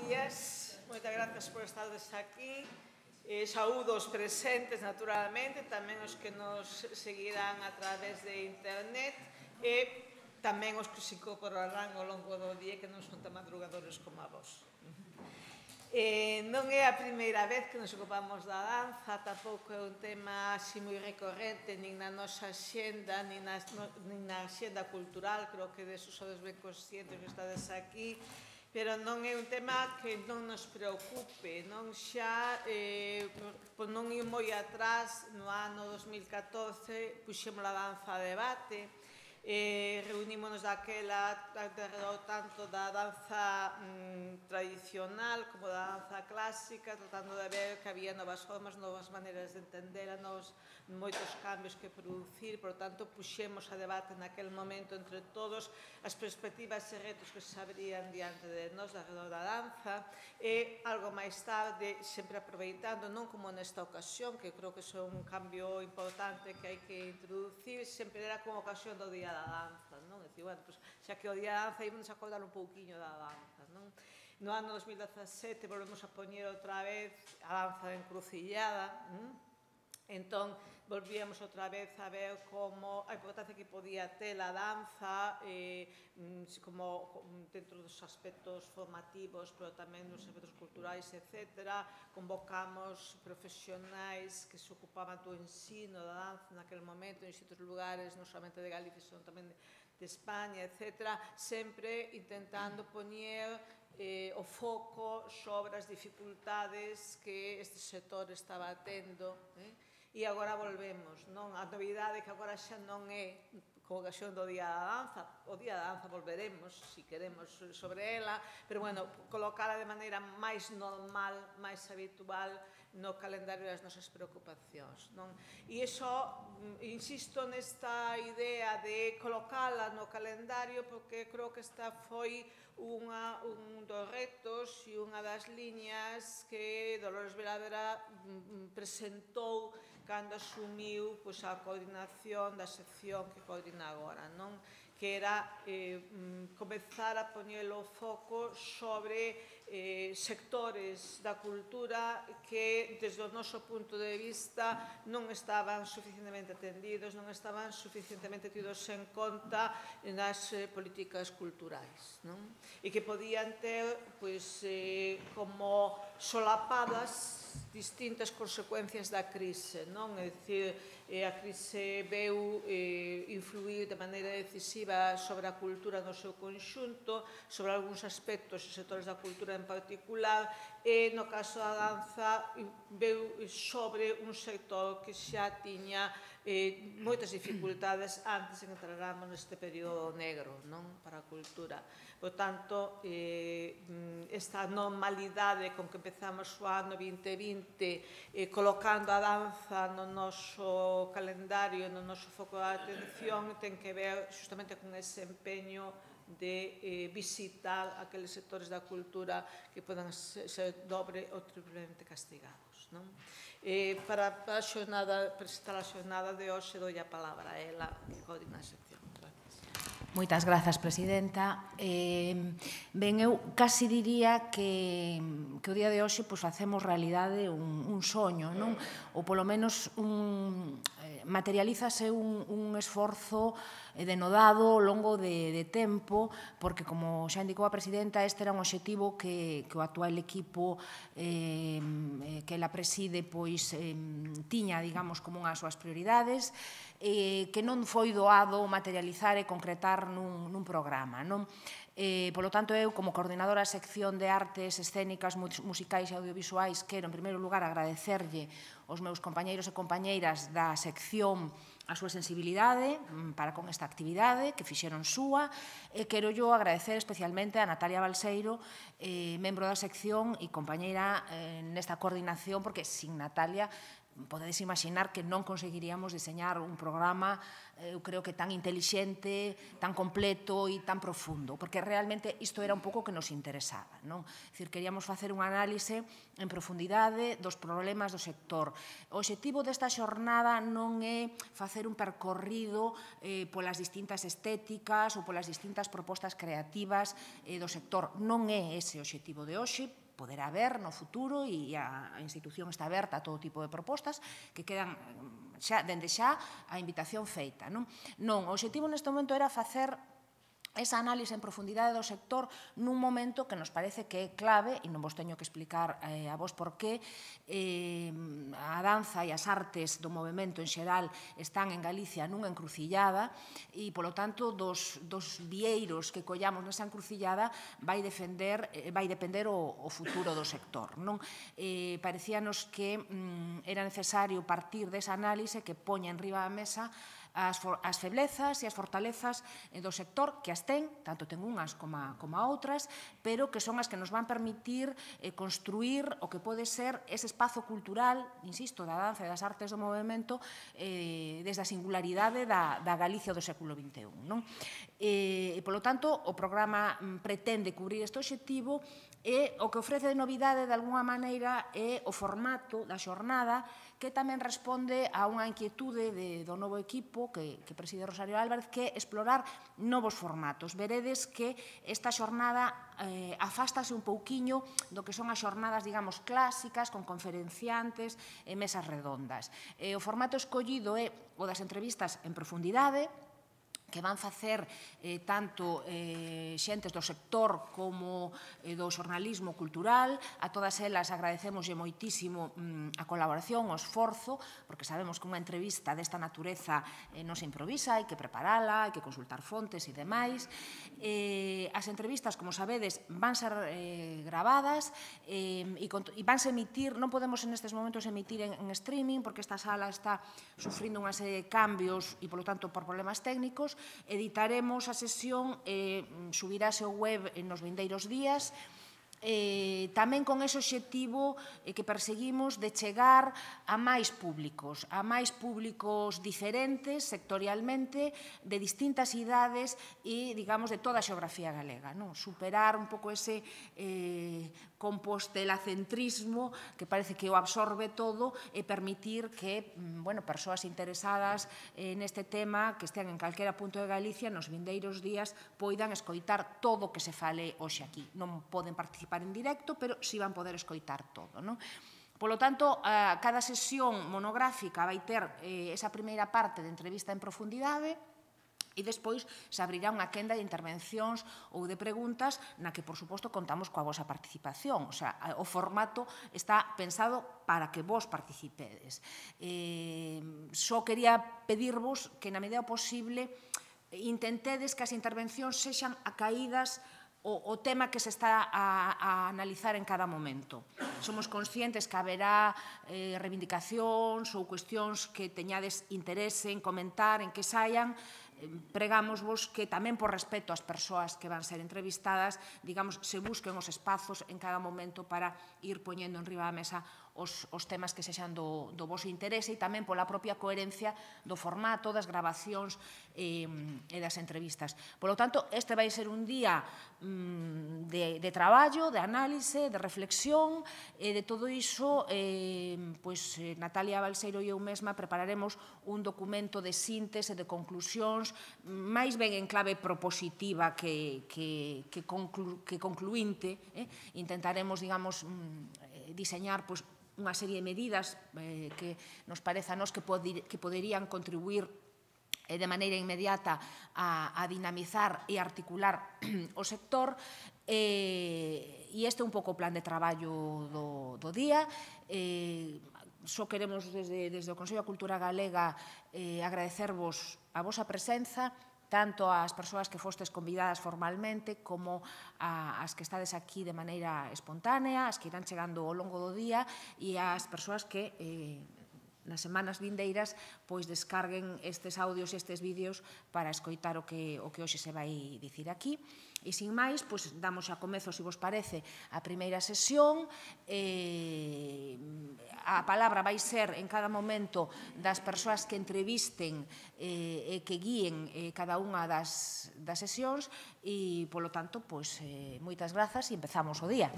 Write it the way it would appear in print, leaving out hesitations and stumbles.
días. Moitas grazas por estardes aquí. Saúdo os presentes, naturalmente, tamén os que nos seguirán a través de internet e tamén os que se incorporarán ao longo do día que non son tan madrugadores como a vos. Non é a primeira vez que nos ocupamos da danza, tampouco é un tema así moi recorrente nin na nosa xenda, nin na xenda cultural, creo que deso sodes ben conscientes que estades aquí, pero non é un tema que non nos preocupe, non xa, non é moi atrás, no ano 2014, puxemos a danza a debate, reunímonos daquela tanto da danza tradicional como da danza clásica, tratando de ver que había novas formas, novas maneiras de entender, moitos cambios que producir, por tanto, puxemos a debate naquele momento entre todos as perspectivas e retos que se abrían diante de nós alrededor da danza e algo máis tarde, sempre aproveitando, non como nesta ocasión, que creo que é un cambio importante que hai que introducir, sempre era como ocasión do Día da Danza, non? É dicir, bueno, xa que o Día da Danza ímonos a acordar un pouquiño da danza, non? No ano 2017 volvemos a poñer outra vez a danza de encrucillada, entón volvíamos outra vez a ver como a importancia que podía ter a danza como dentro dos aspectos formativos, pero tamén nos aspectos culturais, etc. Convocamos profesionais que se ocupaban do ensino da danza naquele momento en distintos lugares, non solamente de Galicia, senón tamén de España, etc. Sempre intentando poñer o foco sobre as dificultades que este sector estaba tendo, e agora volvemos, non? A novidade que agora xa non é con ocasión do Día da Danza, o Día da Danza volveremos, se queremos, sobre ela, pero, bueno, colocala de maneira máis normal, máis habitual no calendario das nosas preocupacións, non? E iso, insisto nesta idea de colocala no calendario porque creo que esta foi un dos retos e unha das liñas que Dolores Veladra presentou cando asumiu a coordinación da sección que coordina agora, non? Que era comezar a poñer o foco sobre sectores da cultura que, desde o noso punto de vista, non estaban suficientemente atendidos, non estaban suficientemente tidos en conta nas políticas culturais, non? E que podían ter, como solapadas distintas consecuencias da crise, non? É dicir, a crise veu influir de maneira decisiva sobre a cultura no seu conxunto, sobre algúns aspectos e sectores da cultura en particular, e no caso da danza veu sobre un sector que xa tiña moitas dificultades antes de que entráramos neste período negro, non? Para a cultura. Por tanto, esta normalidade con que empezamos o ano 2020 colocando a danza no noso calendario, no noso foco de atención, ten que ver justamente con ese empeño de visitar aqueles sectores da cultura que podan ser dobre ou triplemente castigados, non? Para presentar a xornada de hoxe, doi a palabra a ela, que coordina a sección. Moitas grazas, presidenta. Ben, eu casi diría que o día de hoxe facemos realidade un soño, non? Ou polo menos materialízase un esforzo denodado ao longo de tempo, porque, como xa indicou a presidenta, este era un obxectivo que o actual equipo que ela preside tiña, digamos, como unhas súas prioridades, que non foi doado materializar e concretar nun programa, non? Polo tanto, eu, como coordinadora da sección de artes escénicas, musicais e audiovisuais, quero, en primeiro lugar, agradecerlle aos meus compañeiros e compañeiras da sección a súa sensibilidade para con esta actividade, que fixeron súa, e quero yo agradecer especialmente a Natalia Balseiro, membro da sección e compañeira nesta coordinación, porque sin Natalia podedes imaginar que non conseguiríamos diseñar un programa, eu creo que tan intelixente, tan completo e tan profundo, porque realmente isto era un pouco que nos interesaba, non? É dicir, queríamos facer un análise en profundidade dos problemas do sector. O obxectivo desta xornada non é facer un percorrido polas distintas estéticas ou polas distintas propostas creativas do sector. Non é ese o obxectivo de hoxe, poderá haber no futuro e a institución está aberta a todo tipo de propostas que quedan dende xa a invitación feita. Non, o obxectivo neste momento era facer esa análise en profundidade do sector nun momento que nos parece que é clave, e non vos teño que explicar a vos por qué, a danza e as artes do movemento en xeral están en Galicia nunha encrucillada e, polo tanto, dos vieiros que collamos nesa encrucillada vai depender o futuro do sector. Parecíanos que era necesario partir desa análise que poña en riba da mesa as feblezas e as fortalezas do sector, que as ten, tanto ten unhas como outras, pero que son as que nos van permitir construir o que pode ser ese espazo cultural, insisto, da danza e das artes do movemento desde a singularidade da Galicia do século XXI. E, polo tanto, o programa pretende cubrir este obxectivo e o que ofrece de novidade, de alguna maneira, é o formato da xornada, que tamén responde a unha inquietude do novo equipo que preside Rosario Álvarez, que é explorar novos formatos. Veredes que esta xornada afástase un pouquiño do que son as xornadas, digamos, clásicas, con conferenciantes e mesas redondas. O formato escollido é o das entrevistas en profundidade, que van facer tanto xentes do sector como do xornalismo cultural. A todas elas agradecemoslle moitísimo a colaboración, o esforzo, porque sabemos que unha entrevista desta natureza non se improvisa, hai que preparala, hai que consultar fontes e demais. As entrevistas, como sabedes, van ser gravadas e vanse emitir, non podemos nestes momentos emitir en streaming, porque esta sala está sufrindo unha serie de cambios e, polo tanto, por problemas técnicos. Editaremos a sesión e subirase ao web nos vindeiros días, tamén con ese obxectivo que perseguimos de chegar a máis públicos diferentes sectorialmente, de distintas idades e, digamos, de toda a xeografía galega. Superar un pouco ese compostelacentrismo que parece que o absorbe todo e permitir que persoas interesadas neste tema, que estean en calquera punto de Galicia, nos vindeiros días poidan escoitar todo o que se fale hoxe aquí. Non poden participar en directo, pero si van poder escoitar todo. Polo tanto, cada sesión monográfica vai ter esa primeira parte de entrevista en profundidade, e despois se abrirá unha quenda de intervencións ou de preguntas na que, por suposto, contamos coa vosa participación. O sea, o formato está pensado para que vos participedes. Só quería pedirvos que, na medida posible, intentedes que as intervencións sexan acaídas o tema que se está a analizar en cada momento. Somos conscientes que haberá reivindicacións ou cuestións que teñades interese en comentar, en que saian. Pregámosvos que tamén por respeto ás persoas que van ser entrevistadas, digamos, se busquen os espazos en cada momento para ir poñendo en riba da mesa os temas que sexan do voso interese e tamén pola propia coherencia do formato, das grabacións e das entrevistas. Polo tanto, este vai ser un día de traballo, de análise, de reflexión, e de todo iso, Natalia Balseiro e eu mesma prepararemos un documento de síntese, de conclusións, máis ben en clave propositiva que concluinte. Intentaremos, digamos, diseñar unha serie de medidas que nos parece a nós que poderían contribuir de maneira inmediata a dinamizar e articular o sector. E este é un pouco o plan de traballo do día. Só queremos, desde o Consello da Cultura Galega, agradecervos a vosa presenza, tanto ás persoas que fostes convidadas formalmente como as que estades aquí de maneira espontánea, as que irán chegando ao longo do día, e ás persoas que semanas vindeiras pois descarguen estes audios e estes vídeos para escoitar o que hoxe se vai dicir aquí. E, sin máis, pois, damos a comezo, se vos parece, a primeira sesión. A palabra vai ser, en cada momento, das persoas que entrevisten e que guíen cada unha das sesións e, polo tanto, pois, moitas grazas e empezamos o día.